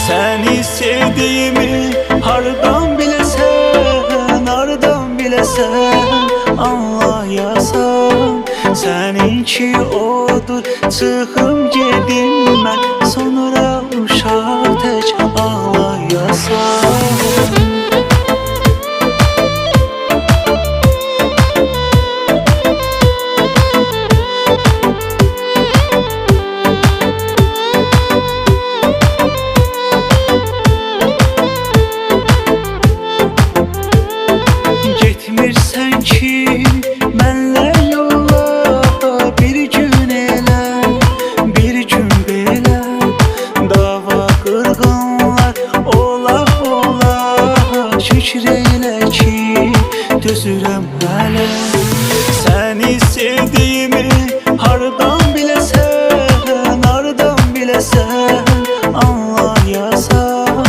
Seni sevdiğimi hardan bilesen, hardan bilesen anlayasam. Seninki odur çıxım gedim mən, sonra uşaq tək ağlayasam. Getmirsən ki mənlə yola, bir gün elə, bir gün belə dava qırğınlar ola ola. Şükür elə ki dözürəm hələ. Səni sevdiyimi hardan biləsən, hardan biləsən anlayasam.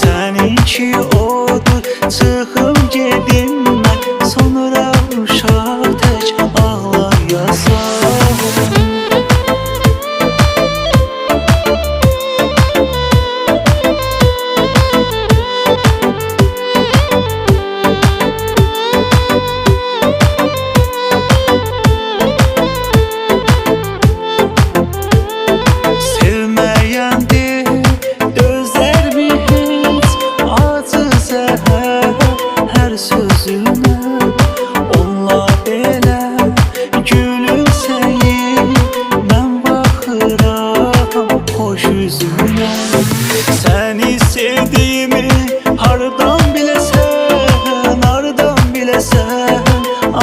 Səninki odur çıxım gedim mən, sonra uşaq tək ağlayasam. Səni sevdiyimi hardan biləsən, hardan biləsən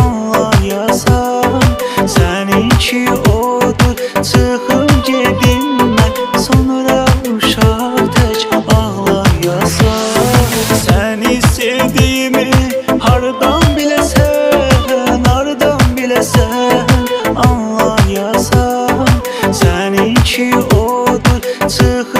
anlayasam. Səninki odur çıxım gedim mən, sonra uşaq tək ağlayasam. Səni sevdiyimi hardan biləsən, hardan biləsən anlayasam. Səninki odur çıxım